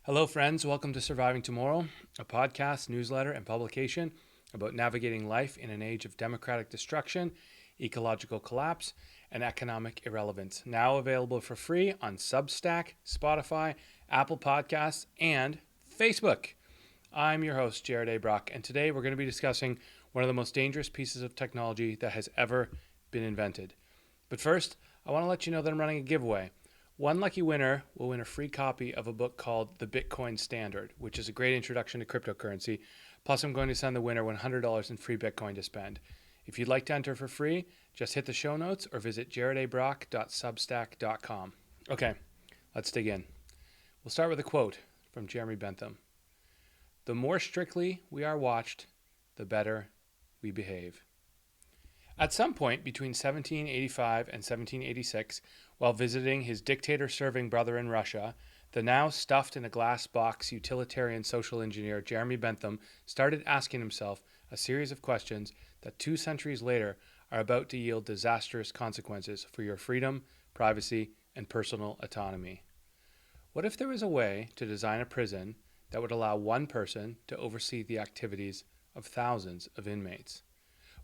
Hello, friends. Welcome to Surviving Tomorrow, a podcast, newsletter, and publication about navigating life in an age of democratic destruction, ecological collapse, and economic irrelevance. Now available for free on Substack, Spotify, Apple Podcasts, and Facebook. I'm your host, Jared A. Brock, and today we're going to be discussing one of the most dangerous pieces of technology that has ever been invented. But first, I want to let you know that I'm running a giveaway. One lucky winner will win a free copy of a book called The Bitcoin Standard, which is a great introduction to cryptocurrency. Plus, I'm going to send the winner $100 in free Bitcoin to spend. If you'd like to enter for free, just hit the show notes or visit jaredabrock.substack.com. Okay, let's dig in. We'll start with a quote from Jeremy Bentham. "The more strictly we are watched, the better we behave." At some point between 1785 and 1786, while visiting his dictator-serving brother in Russia, the now stuffed in a glass box utilitarian social engineer Jeremy Bentham started asking himself a series of questions that 2 centuries later are about to yield disastrous consequences for your freedom, privacy, and personal autonomy. What if there was a way to design a prison that would allow one person to oversee the activities of thousands of inmates?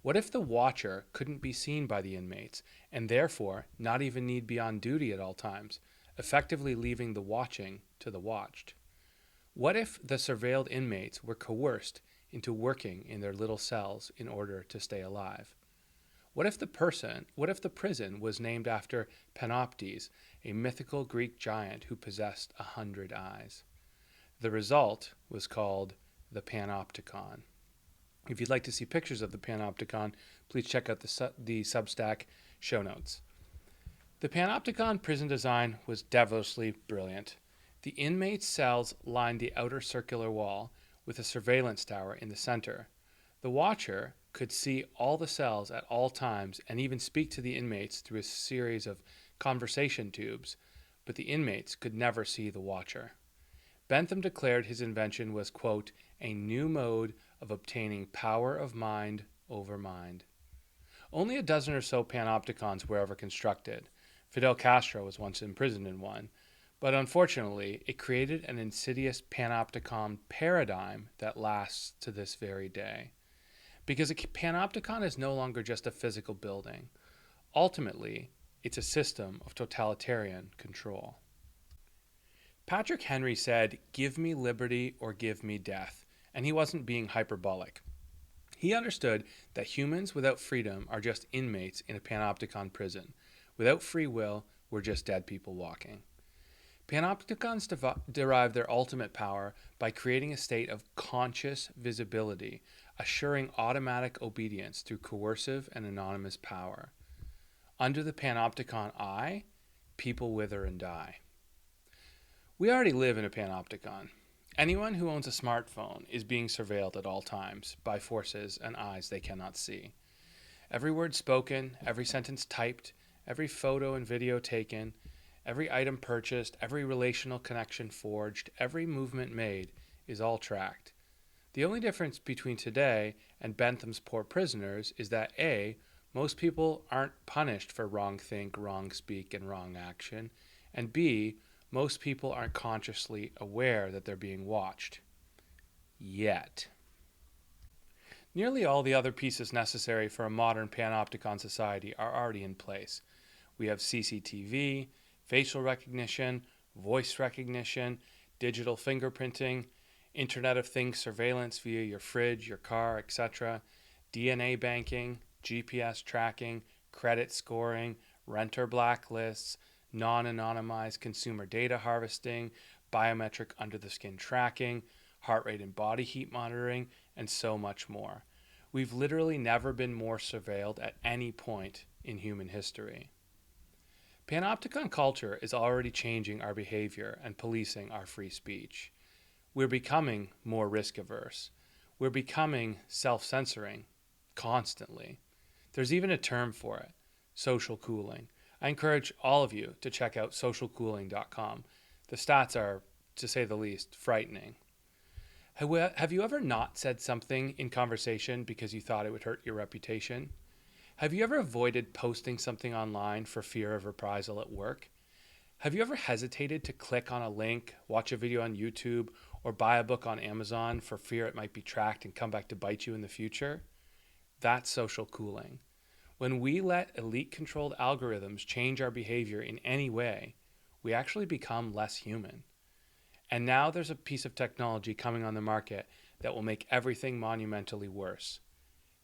What if the watcher couldn't be seen by the inmates and therefore not even need be on duty at all times, effectively leaving the watching to the watched? What if the surveilled inmates were coerced into working in their little cells in order to stay alive? What if the prison was named after Panopticoin, a mythical Greek giant who possessed 100 eyes? The result was called the Panopticon. If you'd like to see pictures of the Panopticon, please check out the Substack show notes. The Panopticon prison design was devilishly brilliant. The inmates' cells lined the outer circular wall with a surveillance tower in the center. The watcher could see all the cells at all times and even speak to the inmates through a series of conversation tubes, but the inmates could never see the watcher. Bentham declared his invention was, quote, a new mode of obtaining power of mind over mind. Only a dozen or so panopticons were ever constructed. Fidel Castro was once imprisoned in one, but unfortunately, it created an insidious panopticon paradigm that lasts to this very day. Because a panopticon is no longer just a physical building. Ultimately, it's a system of totalitarian control. Patrick Henry said, "Give me liberty or give me death," and he wasn't being hyperbolic. He understood that humans without freedom are just inmates in a panopticon prison. Without free will, we're just dead people walking. Panopticons derive their ultimate power by creating a state of conscious visibility, assuring automatic obedience through coercive and anonymous power. Under the panopticon eye, people wither and die. We already live in a panopticon. Anyone who owns a smartphone is being surveilled at all times by forces and eyes they cannot see. Every word spoken, every sentence typed, every photo and video taken, every item purchased, every relational connection forged, every movement made is all tracked. The only difference between today and Bentham's poor prisoners is that A, most people aren't punished for wrong think, wrong speak, and wrong action, and B, most people aren't consciously aware that they're being watched. Yet. Nearly all the other pieces necessary for a modern panopticon society are already in place. We have CCTV, facial recognition, voice recognition, digital fingerprinting, Internet of Things surveillance via your fridge, your car, etc., DNA banking, GPS tracking, credit scoring, renter blacklists, non-anonymized consumer data harvesting, biometric under-the-skin tracking, heart rate and body heat monitoring, and so much more. We've literally never been more surveilled at any point in human history. Panopticon culture is already changing our behavior and policing our free speech. We're becoming more risk-averse. We're becoming self-censoring constantly. There's even a term for it, social cooling. I encourage all of you to check out socialcooling.com. The stats are, to say the least, frightening. Have you ever not said something in conversation because you thought it would hurt your reputation? Have you ever avoided posting something online for fear of reprisal at work? Have you ever hesitated to click on a link, watch a video on YouTube, or buy a book on Amazon for fear it might be tracked and come back to bite you in the future? That's social cooling. When we let elite-controlled algorithms change our behavior in any way, we actually become less human. And now there's a piece of technology coming on the market that will make everything monumentally worse.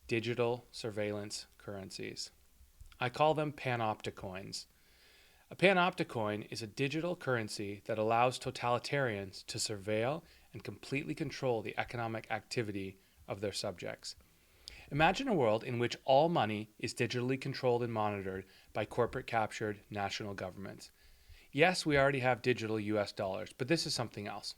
Digital surveillance currencies. I call them Panopticoins. A Panopticoin is a digital currency that allows totalitarians to surveil and completely control the economic activity of their subjects. Imagine a world in which all money is digitally controlled and monitored by corporate-captured national governments. Yes, we already have digital US dollars, but this is something else.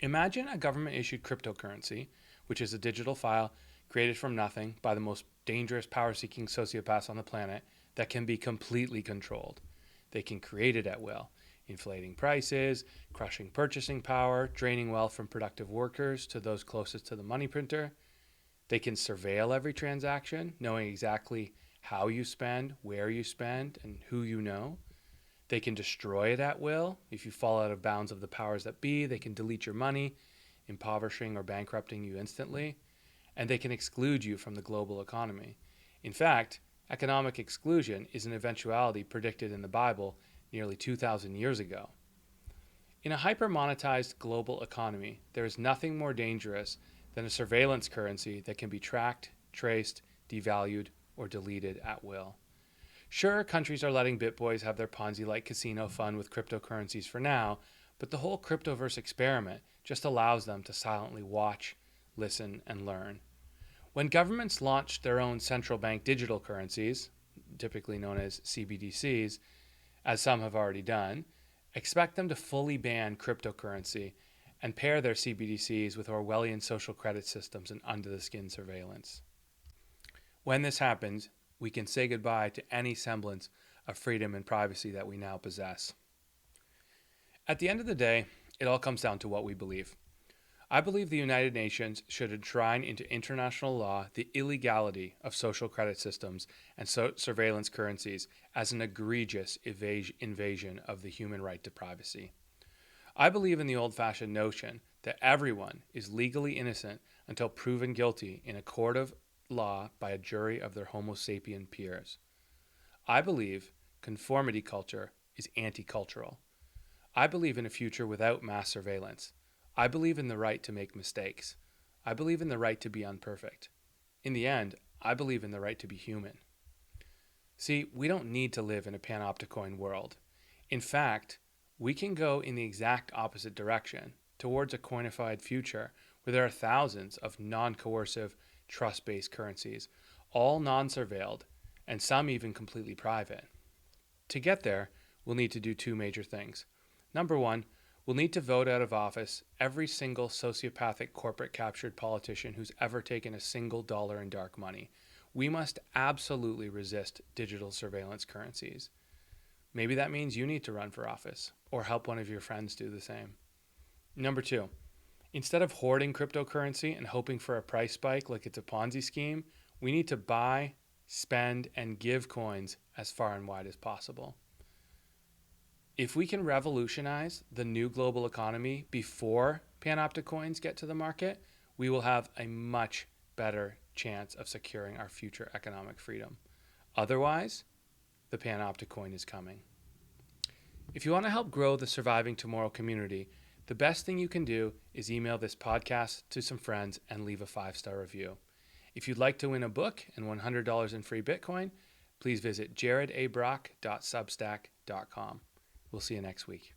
Imagine a government-issued cryptocurrency, which is a digital file created from nothing by the most dangerous power-seeking sociopaths on the planet that can be completely controlled. They can create it at will, inflating prices, crushing purchasing power, draining wealth from productive workers to those closest to the money printer. They can surveil every transaction, knowing exactly how you spend, where you spend, and who you know. They can destroy it at will. If you fall out of bounds of the powers that be, they can delete your money, impoverishing or bankrupting you instantly. And they can exclude you from the global economy. In fact, economic exclusion is an eventuality predicted in the Bible nearly 2,000 years ago. In a hyper-monetized global economy, there is nothing more dangerous than a surveillance currency that can be tracked, traced, devalued, or deleted at will. Sure, countries are letting BitBoys have their Ponzi-like casino fun with cryptocurrencies for now, but the whole cryptoverse experiment just allows them to silently watch, listen, and learn. When governments launch their own central bank digital currencies, typically known as CBDCs, as some have already done, expect them to fully ban cryptocurrency and pair their CBDCs with Orwellian social credit systems and under-the-skin surveillance. When this happens, we can say goodbye to any semblance of freedom and privacy that we now possess. At the end of the day, it all comes down to what we believe. I believe the United Nations should enshrine into international law the illegality of social credit systems and surveillance currencies as an egregious invasion of the human right to privacy. I believe in the old-fashioned notion that everyone is legally innocent until proven guilty in a court of law by a jury of their Homo sapien peers. I believe conformity culture is anti-cultural. I believe in a future without mass surveillance. I believe in the right to make mistakes. I believe in the right to be imperfect. In the end, I believe in the right to be human. See, we don't need to live in a Panopticoin world. In fact, we can go in the exact opposite direction, towards a coinified future where there are thousands of non-coercive, trust-based currencies, all non-surveilled, and some even completely private. To get there, we'll need to do two major things. Number one, we'll need to vote out of office every single sociopathic corporate-captured politician who's ever taken a single dollar in dark money. We must absolutely resist digital surveillance currencies. Maybe that means you need to run for office, or help one of your friends do the same. Number two, instead of hoarding cryptocurrency and hoping for a price spike like it's a Ponzi scheme, we need to buy, spend, and give coins as far and wide as possible. If we can revolutionize the new global economy before Panopticoins get to the market, we will have a much better chance of securing our future economic freedom. Otherwise, the Panopticoin is coming. If you want to help grow the Surviving Tomorrow community, the best thing you can do is email this podcast to some friends and leave a 5-star review. If you'd like to win a book and $100 in free Bitcoin, please visit jaredabrock.substack.com. We'll see you next week.